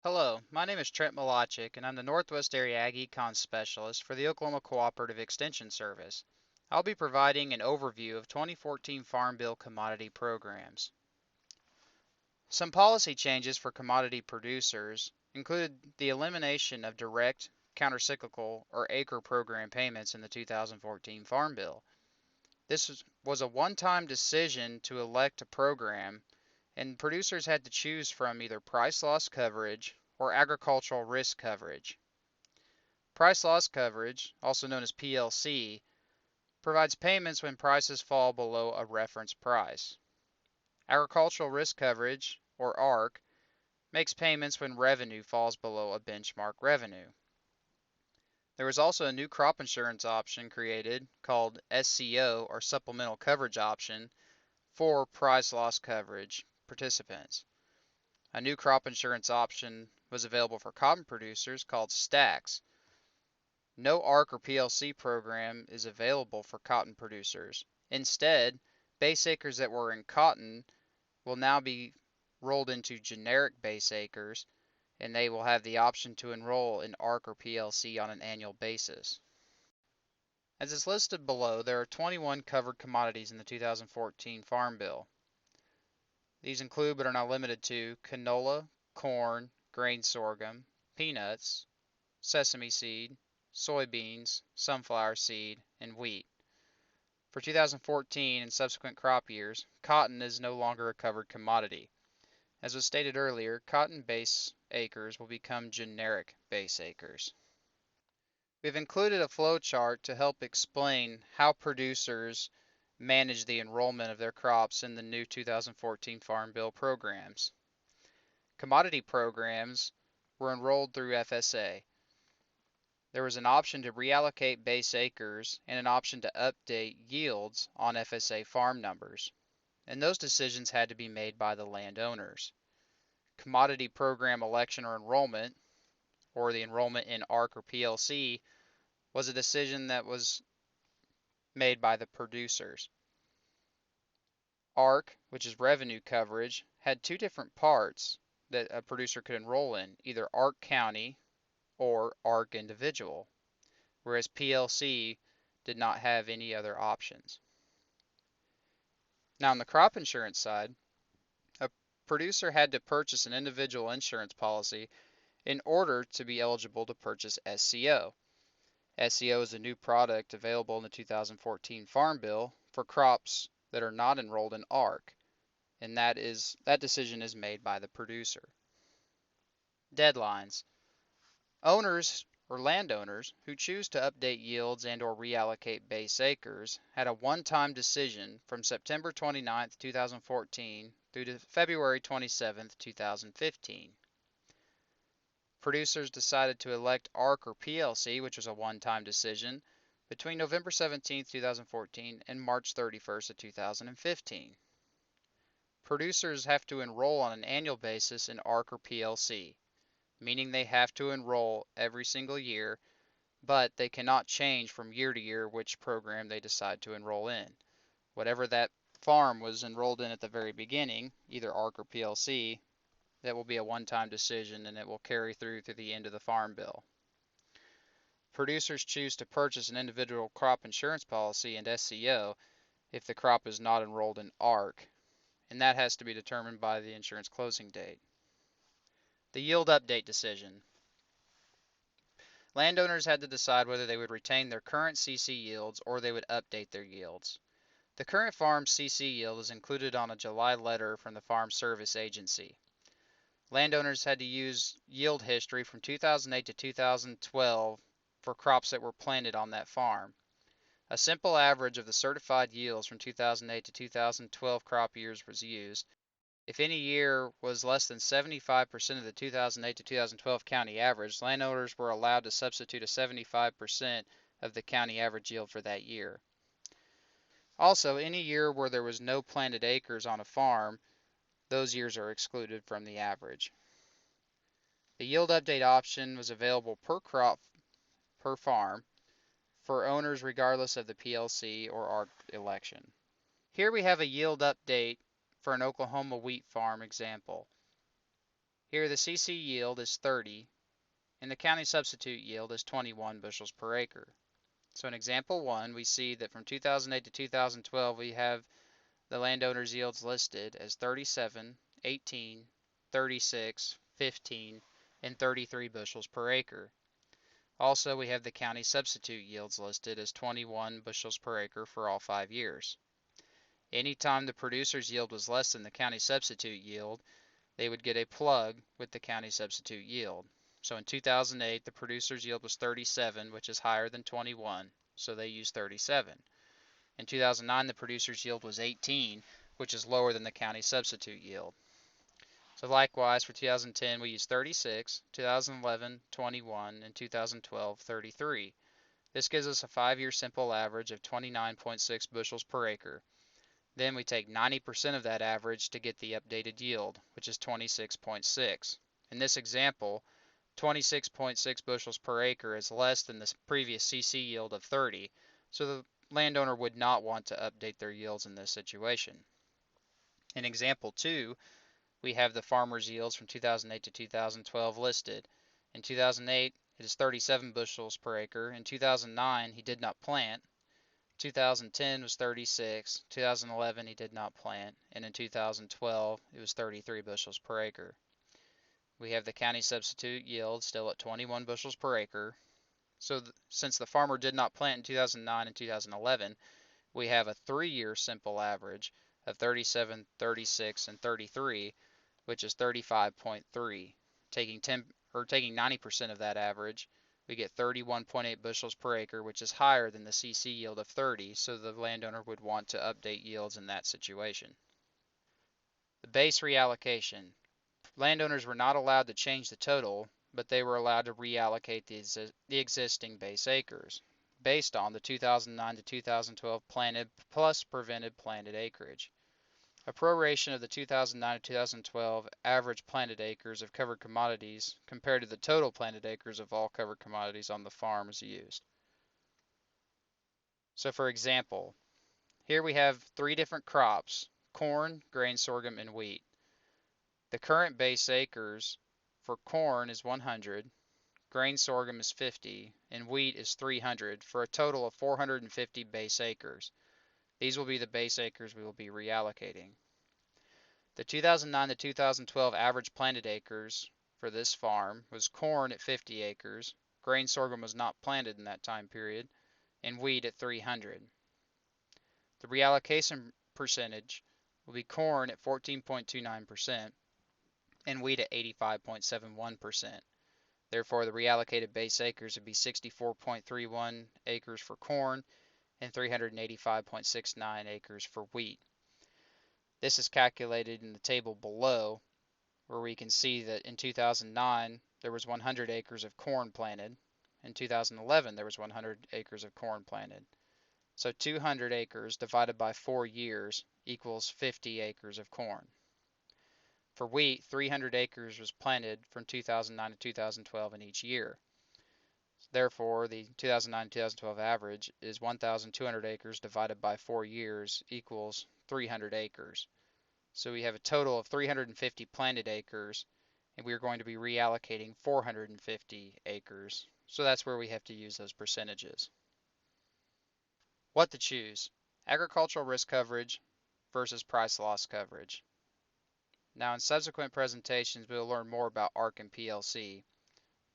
Hello, my name is Trent Malachik, and I'm the Northwest Area Ag Econ Specialist for the Oklahoma Cooperative Extension Service. I'll be providing an overview of 2014 Farm Bill commodity programs. Some policy changes for commodity producers included the elimination of direct, countercyclical, or acre program payments in the 2014 Farm Bill. This was a one-time decision to elect a program, and producers had to choose from either price loss coverage or agricultural risk coverage. Price loss coverage, also known as PLC, provides payments when prices fall below a reference price. Agricultural risk coverage, or ARC, makes payments when revenue falls below a benchmark revenue. There was also a new crop insurance option created called SCO, or Supplemental Coverage Option, for price loss coverage participants. A new crop insurance option was available for cotton producers called STAX. No ARC or PLC program is available for cotton producers. Instead, base acres that were in cotton will now be rolled into generic base acres, and they will have the option to enroll in ARC or PLC on an annual basis. As is listed below, there are 21 covered commodities in the 2014 Farm Bill. These include, but are not limited to, canola, corn, grain sorghum, peanuts, sesame seed, soybeans, sunflower seed, and wheat. For 2014 and subsequent crop years, cotton is no longer a covered commodity. As was stated earlier, cotton base acres will become generic base acres. We've included a flow chart to help explain how producers manage the enrollment of their crops in the new 2014 Farm Bill programs. Commodity programs were enrolled through FSA. There was an option to reallocate base acres and an option to update yields on FSA farm numbers, and those decisions had to be made by the landowners. Commodity program election or enrollment, or the enrollment in ARC or PLC, was a decision that was made by the producers. ARC, which is revenue coverage, had two different parts that a producer could enroll in, either ARC County or ARC Individual, whereas PLC did not have any other options. Now on the crop insurance side, a producer had to purchase an individual insurance policy in order to be eligible to purchase SCO. SCO is a new product available in the 2014 Farm Bill for crops that are not enrolled in ARC, and that decision is made by the producer. Deadlines. Owners or landowners who choose to update yields and or reallocate base acres had a one-time decision from September 29, 2014 through to February 27, 2015. Producers decided to elect ARC or PLC, which was a one-time decision, between November 17, 2014 and March 31, 2015. Producers have to enroll on an annual basis in ARC or PLC, meaning they have to enroll every single year, but they cannot change from year to year which program they decide to enroll in. Whatever that farm was enrolled in at the very beginning, either ARC or PLC, that will be a one-time decision and it will carry through to the end of the Farm Bill. Producers choose to purchase an individual crop insurance policy and SCO if the crop is not enrolled in ARC, and that has to be determined by the insurance closing date. The yield update decision. Landowners had to decide whether they would retain their current CC yields or they would update their yields. The current farm CC yield is included on a July letter from the Farm Service Agency. Landowners had to use yield history from 2008 to 2012 for crops that were planted on that farm. A simple average of the certified yields from 2008 to 2012 crop years was used. If any year was less than 75% of the 2008 to 2012 county average, landowners were allowed to substitute a 75% of the county average yield for that year. Also, any year where there was no planted acres on a farm, those years are excluded from the average. The yield update option was available per crop per farm for owners regardless of the PLC or ARC election. Here we have a yield update for an Oklahoma wheat farm example. Here the CC yield is 30 and the county substitute yield is 21 bushels per acre. So in example 1, we see that from 2008 to 2012 we have the landowner's yields listed as 37, 18, 36, 15, and 33 bushels per acre. Also, we have the county substitute yields listed as 21 bushels per acre for all 5 years. Anytime the producer's yield was less than the county substitute yield, they would get a plug with the county substitute yield. So in 2008, the producer's yield was 37, which is higher than 21, so they used 37. In 2009, the producer's yield was 18, which is lower than the county substitute yield. So likewise, for 2010, we used 36, 2011, 21, and 2012, 33. This gives us a 5-year simple average of 29.6 bushels per acre. Then we take 90% of that average to get the updated yield, which is 26.6. In this example, 26.6 bushels per acre is less than the previous CC yield of 30, so the landowner would not want to update their yields in this situation. In example 2, we have the farmer's yields from 2008 to 2012 listed. In 2008, it is 37 bushels per acre. In 2009, he did not plant. 2010 was 36. 2011, he did not plant. And in 2012, it was 33 bushels per acre. We have the county substitute yield still at 21 bushels per acre. So since the farmer did not plant in 2009 and 2011, we have a 3-year simple average of 37, 36, and 33, which is 35.3. Taking 90% of that average, we get 31.8 bushels per acre, which is higher than the CC yield of 30, so the landowner would want to update yields in that situation. The base reallocation. Landowners were not allowed to change the total, but they were allowed to reallocate the existing base acres based on the 2009 to 2012 planted plus prevented planted acreage. A proration of the 2009 to 2012 average planted acres of covered commodities compared to the total planted acres of all covered commodities on the farm is used. So for example, here we have 3 different crops: corn, grain, sorghum, and wheat. The current base acres for corn is 100, grain sorghum is 50, and wheat is 300 for a total of 450 base acres. These will be the base acres we will be reallocating. The 2009 to 2012 average planted acres for this farm was corn at 50 acres, grain sorghum was not planted in that time period, and wheat at 300. The reallocation percentage will be corn at 14.29%, and wheat at 85.71%. Therefore, the reallocated base acres would be 64.31 acres for corn and 385.69 acres for wheat. This is calculated in the table below, where we can see that in 2009 there was 100 acres of corn planted. In 2011 there was 100 acres of corn planted. So 200 acres divided by 4 years equals 50 acres of corn. For wheat, 300 acres was planted from 2009 to 2012 in each year. Therefore, the 2009-2012 average is 1,200 acres divided by 4 years equals 300 acres. So we have a total of 350 planted acres, and we are going to be reallocating 450 acres. So that's where we have to use those percentages. What to choose: agricultural risk coverage versus price loss coverage. Now in subsequent presentations we'll learn more about ARC and PLC,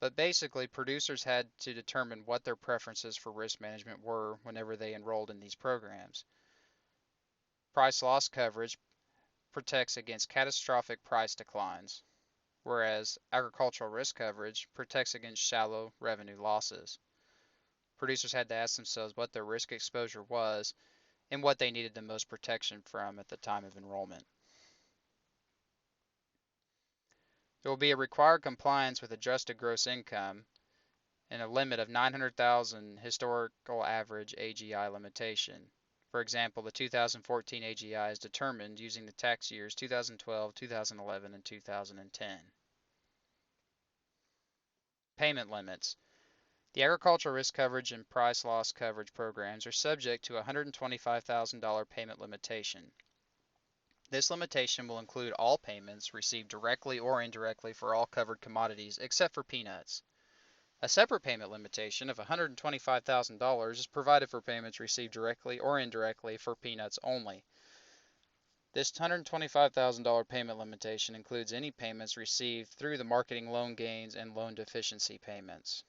but basically producers had to determine what their preferences for risk management were whenever they enrolled in these programs. Price loss coverage protects against catastrophic price declines, whereas agricultural risk coverage protects against shallow revenue losses. Producers had to ask themselves what their risk exposure was and what they needed the most protection from at the time of enrollment. There will be a required compliance with adjusted gross income and a limit of 900,000 historical average AGI limitation. For example, the 2014 AGI is determined using the tax years 2012, 2011, and 2010. Payment limits. The agricultural risk coverage and price loss coverage programs are subject to a $125,000 payment limitation. This limitation will include all payments received directly or indirectly for all covered commodities except for peanuts. A separate payment limitation of $125,000 is provided for payments received directly or indirectly for peanuts only. This $125,000 payment limitation includes any payments received through the marketing loan gains and loan deficiency payments.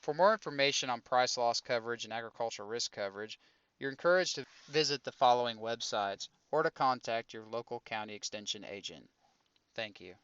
For more information on price loss coverage and agricultural risk coverage, you're encouraged to visit the following websites or to contact your local county extension agent. Thank you.